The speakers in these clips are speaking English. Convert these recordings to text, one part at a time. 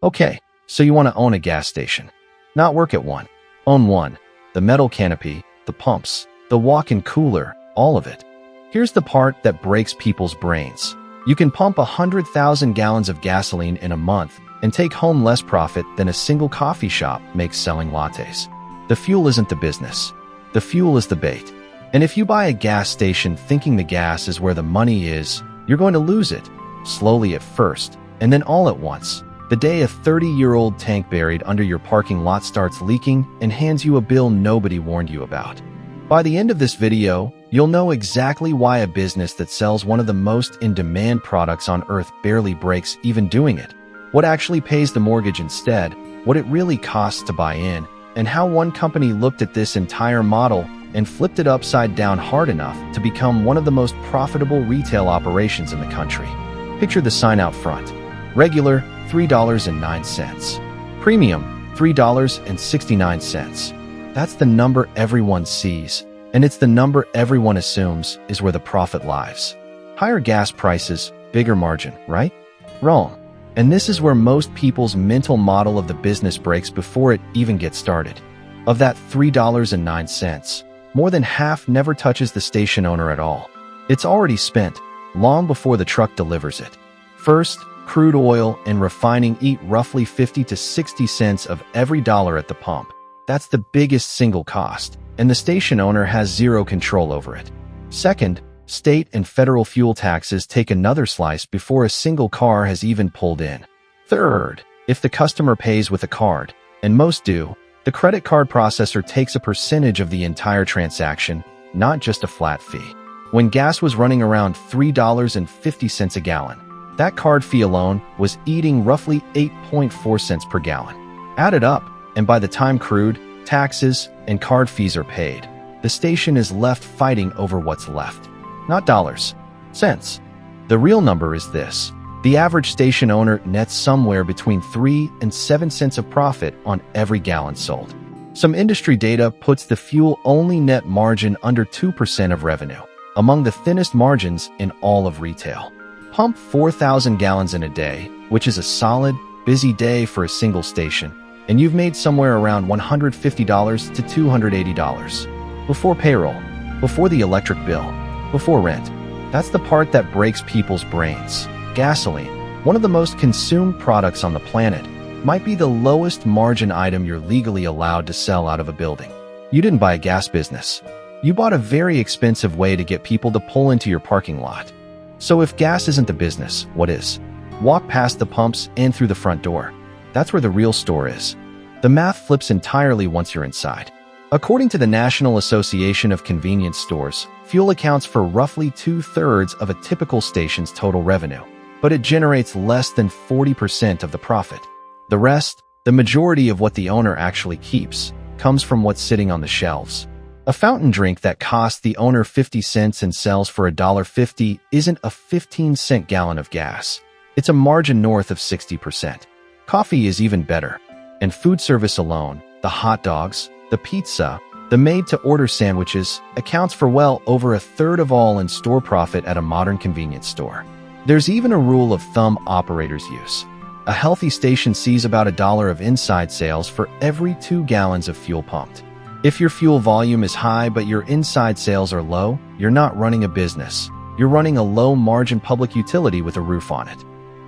Okay, so you want to own a gas station. Not work at one. Own one. The metal canopy, the pumps, the walk-in cooler, all of it. Here's the part that breaks people's brains. You can pump 100,000 gallons of gasoline in a month and take home less profit than a single coffee shop makes selling lattes. The fuel isn't the business. The fuel is the bait. And if you buy a gas station thinking the gas is where the money is, you're going to lose it, slowly at first, and then all at once. The day a 30-year-old tank buried under your parking lot starts leaking and hands you a bill nobody warned you about. By the end of this video, you'll know exactly why a business that sells one of the most in-demand products on earth barely breaks even doing it, what actually pays the mortgage instead, what it really costs to buy in, and how one company looked at this entire model and flipped it upside down hard enough to become one of the most profitable retail operations in the country. Picture the sign out front. Regular, $3.09. Premium, $3.69. That's the number everyone sees, and it's the number everyone assumes is where the profit lies. Higher gas prices, bigger margin, right? Wrong. And this is where most people's mental model of the business breaks before it even gets started. Of that $3.09, more than half never touches the station owner at all. It's already spent, long before the truck delivers it. First, crude oil and refining eat roughly 50 to 60 cents of every dollar at the pump. That's the biggest single cost, and the station owner has zero control over it. Second, state and federal fuel taxes take another slice before a single car has even pulled in. Third, if the customer pays with a card, and most do, the credit card processor takes a percentage of the entire transaction, not just a flat fee. When gas was running around $3.50 a gallon, that card fee alone was eating roughly 8.4 cents per gallon. Add it up, and by the time crude, taxes, and card fees are paid, the station is left fighting over what's left. Not dollars, cents. The real number is this. The average station owner nets somewhere between 3 and 7 cents of profit on every gallon sold. Some industry data puts the fuel-only net margin under 2% of revenue, among the thinnest margins in all of retail. Pump 4,000 gallons in a day, which is a solid, busy day for a single station, and you've made somewhere around $150 to $280. Before payroll, before the electric bill, before rent. That's the part that breaks people's brains. Gasoline, one of the most consumed products on the planet, might be the lowest margin item you're legally allowed to sell out of a building. You didn't buy a gas business. You bought a very expensive way to get people to pull into your parking lot. So if gas isn't the business, what is? Walk past the pumps and through the front door. That's where the real store is. The math flips entirely once you're inside. According to the National Association of Convenience Stores, fuel accounts for roughly 2/3 of a typical station's total revenue, but it generates less than 40% of the profit. The rest, the majority of what the owner actually keeps, comes from what's sitting on the shelves. A fountain drink that costs the owner 50 cents and sells for $1.50 isn't a 15-cent gallon of gas. It's a margin north of 60%. Coffee is even better. And food service alone, the hot dogs, the pizza, the made-to-order sandwiches, accounts for well over 1/3 of all in-store profit at a modern convenience store. There's even a rule of thumb operators use. A healthy station sees about $1 of inside sales for every 2 gallons of fuel pumped. If your fuel volume is high but your inside sales are low, you're not running a business. You're running a low-margin public utility with a roof on it.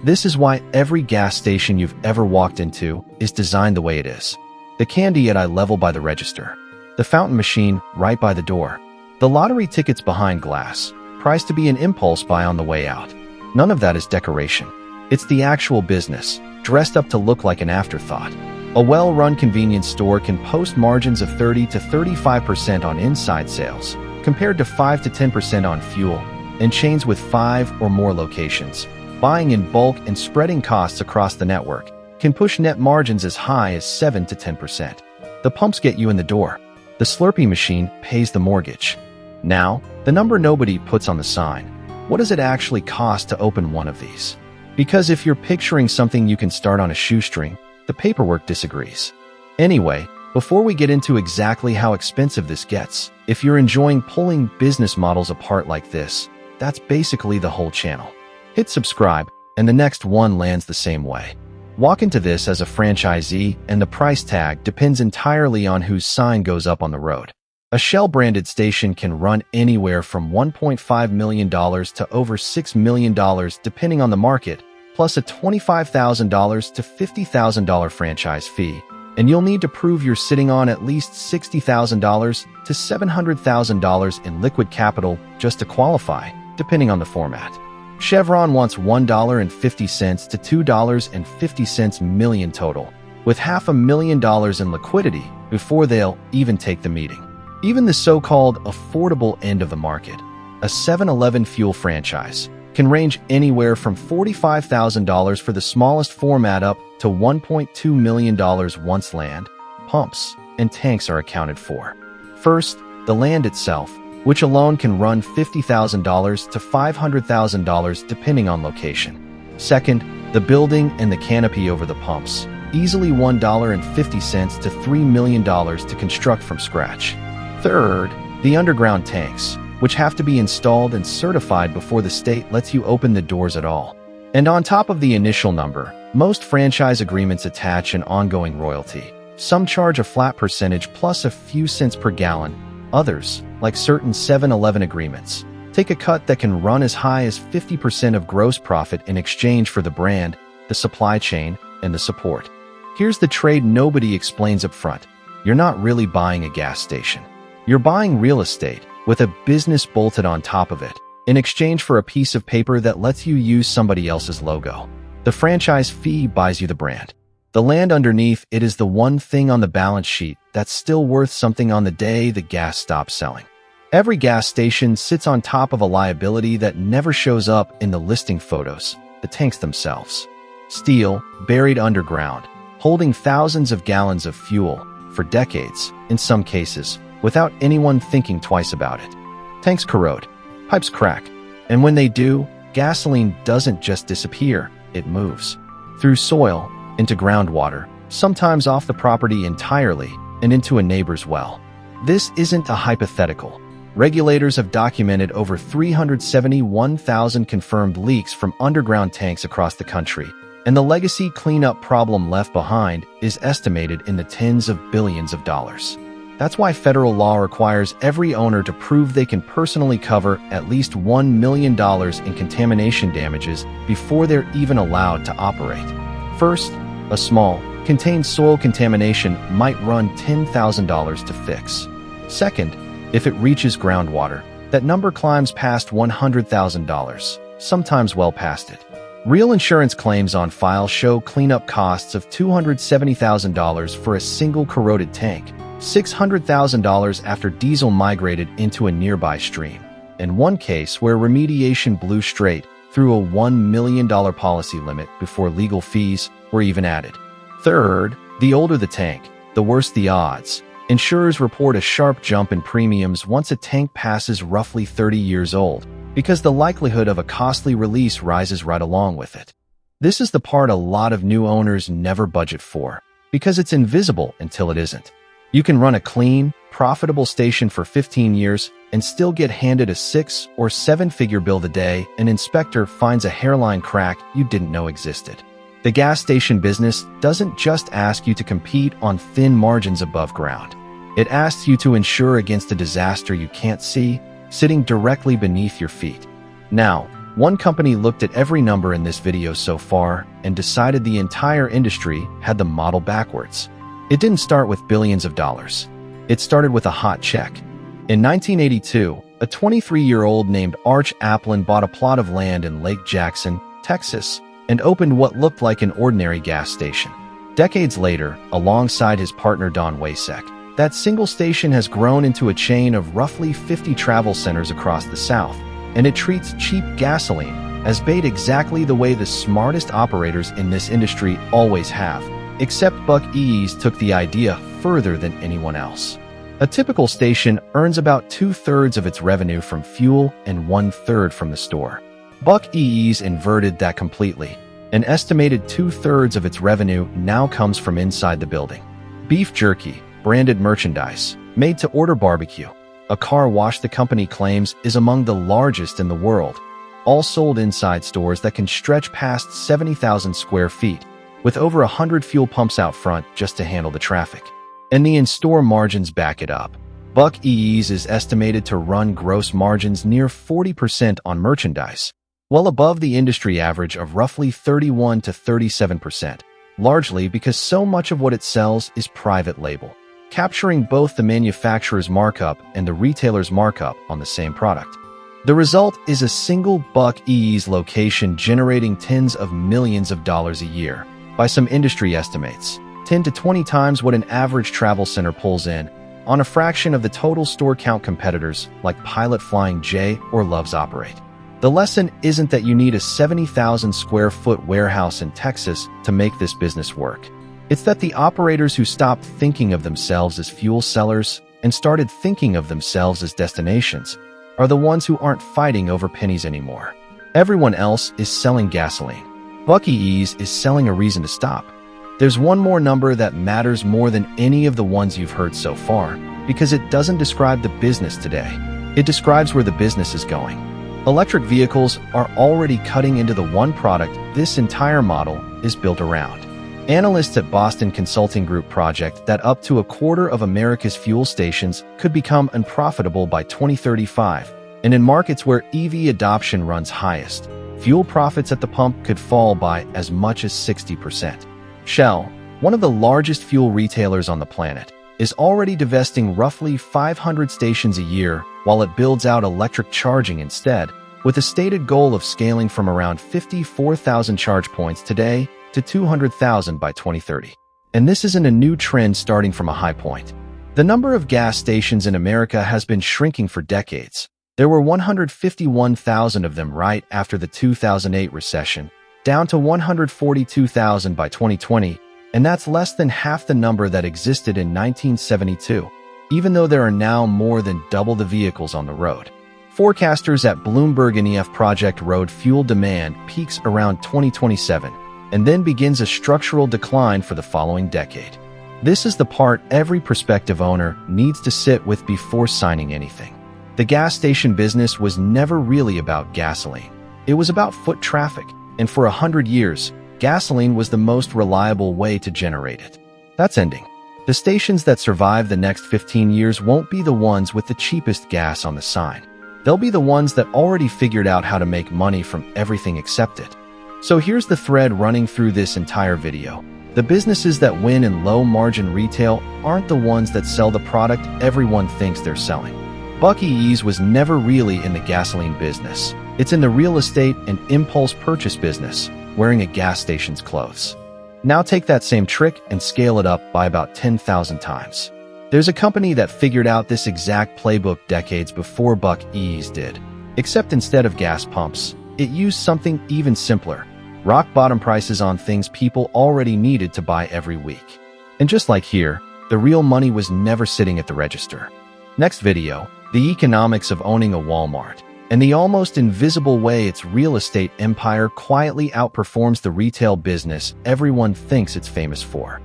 This is why every gas station you've ever walked into is designed the way it is. The candy at eye level by the register. The fountain machine right by the door. The lottery tickets behind glass, priced to be an impulse buy on the way out. None of that is decoration. It's the actual business, dressed up to look like an afterthought. A well-run convenience store can post margins of 30 to 35% on inside sales, compared to 5 to 10% on fuel, and chains with 5 or more locations, buying in bulk and spreading costs across the network, can push net margins as high as 7 to 10%. The pumps get you in the door. The Slurpee machine pays the mortgage. Now, the number nobody puts on the sign. What does it actually cost to open one of these? Because if you're picturing something you can start on a shoestring, the paperwork disagrees. Anyway, before we get into exactly how expensive this gets, if you're enjoying pulling business models apart like this, that's basically the whole channel. Hit subscribe, and the next one lands the same way. Walk into this as a franchisee, and the price tag depends entirely on whose sign goes up on the road. A Shell-branded station can run anywhere from $1.5 million to over $6 million depending on the market, plus a $25,000 to $50,000 franchise fee, and you'll need to prove you're sitting on at least $60,000 to $700,000 in liquid capital just to qualify, depending on the format. Chevron wants $1.50 to $2.50 million total, with $500,000 in liquidity before they'll even take the meeting. Even the so-called affordable end of the market, a 7-Eleven fuel franchise, can range anywhere from $45,000 for the smallest format up to $1.2 million once land, pumps, and tanks are accounted for. First, the land itself, which alone can run $50,000 to $500,000 depending on location. Second, the building and the canopy over the pumps, easily $1.50 to $3 million to construct from scratch. Third, the underground tanks, which have to be installed and certified before the state lets you open the doors at all. And on top of the initial number, most franchise agreements attach an ongoing royalty. Some charge a flat percentage plus a few cents per gallon. Others, like certain 7-Eleven agreements, take a cut that can run as high as 50% of gross profit in exchange for the brand, the supply chain, and the support. Here's the trade nobody explains up front. You're not really buying a gas station. You're buying real estate, with a business bolted on top of it, in exchange for a piece of paper that lets you use somebody else's logo. The franchise fee buys you the brand. The land underneath it is the one thing on the balance sheet that's still worth something on the day the gas stops selling. Every gas station sits on top of a liability that never shows up in the listing photos, the tanks themselves. Steel, buried underground, holding thousands of gallons of fuel, for decades, in some cases, without anyone thinking twice about it. Tanks corrode, pipes crack, and when they do, gasoline doesn't just disappear, it moves. Through soil, into groundwater, sometimes off the property entirely, and into a neighbor's well. This isn't a hypothetical. Regulators have documented over 371,000 confirmed leaks from underground tanks across the country, and the legacy cleanup problem left behind is estimated in the tens of billions of dollars. That's why federal law requires every owner to prove they can personally cover at least $1 million in contamination damages before they're even allowed to operate. First, a small, contained soil contamination might run $10,000 to fix. Second, if it reaches groundwater, that number climbs past $100,000, sometimes well past it. Real insurance claims on file show cleanup costs of $270,000 for a single corroded tank, $600,000 after diesel migrated into a nearby stream, and one case where remediation blew straight through a $1 million policy limit before legal fees were even added. Third, the older the tank, the worse the odds. Insurers report a sharp jump in premiums once a tank passes roughly 30 years old, because the likelihood of a costly release rises right along with it. This is the part a lot of new owners never budget for, because it's invisible until it isn't. You can run a clean, profitable station for 15 years and still get handed a 6- or 7-figure bill the day an inspector finds a hairline crack you didn't know existed. The gas station business doesn't just ask you to compete on thin margins above ground. It asks you to insure against a disaster you can't see, sitting directly beneath your feet. Now, one company looked at every number in this video so far and decided the entire industry had the model backwards. It didn't start with billions of dollars. It started with a hot check. In 1982, a 23-year-old named Arch Applin bought a plot of land in Lake Jackson, Texas, and opened what looked like an ordinary gas station. Decades later, alongside his partner Don Wasek, that single station has grown into a chain of roughly 50 travel centers across the South, and it treats cheap gasoline as bait exactly the way the smartest operators in this industry always have, except Buc-ee's took the idea further than anyone else. A typical station earns about 2/3 of its revenue from fuel and 1/3 from the store. Buc-ee's inverted that completely. An estimated 2/3 of its revenue now comes from inside the building. Beef jerky, branded merchandise, made-to-order barbecue, a car wash the company claims is among the largest in the world, all sold inside stores that can stretch past 70,000 square feet. with over 100 fuel pumps out front just to handle the traffic. And the in-store margins back it up. Buc-ee's is estimated to run gross margins near 40% on merchandise, well above the industry average of roughly 31 to 37%, largely because so much of what it sells is private label, capturing both the manufacturer's markup and the retailer's markup on the same product. The result is a single Buc-ee's location generating tens of millions of dollars a year, by some industry estimates, 10 to 20 times what an average travel center pulls in, on a fraction of the total store count competitors like Pilot Flying J or Love's operate. The lesson isn't that you need a 70,000 square foot warehouse in Texas to make this business work. It's that the operators who stopped thinking of themselves as fuel sellers and started thinking of themselves as destinations are the ones who aren't fighting over pennies anymore. Everyone else is selling gasoline. Buc-ee's is selling a reason to stop. There's one more number that matters more than any of the ones you've heard so far, because it doesn't describe the business today. It describes where the business is going. Electric vehicles are already cutting into the one product this entire model is built around. Analysts at Boston Consulting Group project that up to a quarter of America's fuel stations could become unprofitable by 2035, and in markets where EV adoption runs highest, fuel profits at the pump could fall by as much as 60%. Shell, one of the largest fuel retailers on the planet, is already divesting roughly 500 stations a year while it builds out electric charging instead, with a stated goal of scaling from around 54,000 charge points today to 200,000 by 2030. And this isn't a new trend starting from a high point. The number of gas stations in America has been shrinking for decades. There were 151,000 of them right after the 2008 recession, down to 142,000 by 2020, and that's less than half the number that existed in 1972, even though there are now more than double the vehicles on the road. Forecasters at Bloomberg and EF project road fuel demand peaks around 2027 and then begins a structural decline for the following decade. This is the part every prospective owner needs to sit with before signing anything. The gas station business was never really about gasoline. It was about foot traffic, and for 100 years, gasoline was the most reliable way to generate it. That's ending. The stations that survive the next 15 years won't be the ones with the cheapest gas on the sign. They'll be the ones that already figured out how to make money from everything except it. So here's the thread running through this entire video. The businesses that win in low-margin retail aren't the ones that sell the product everyone thinks they're selling. Buc-ee's was never really in the gasoline business. It's in the real estate and impulse purchase business, wearing a gas station's clothes. Now take that same trick and scale it up by about 10,000 times. There's a company that figured out this exact playbook decades before Buc-ee's did. Except instead of gas pumps, it used something even simpler. Rock-bottom prices on things people already needed to buy every week. And just like here, the real money was never sitting at the register. Next video, the economics of owning a Walmart, and the almost invisible way its real estate empire quietly outperforms the retail business everyone thinks it's famous for.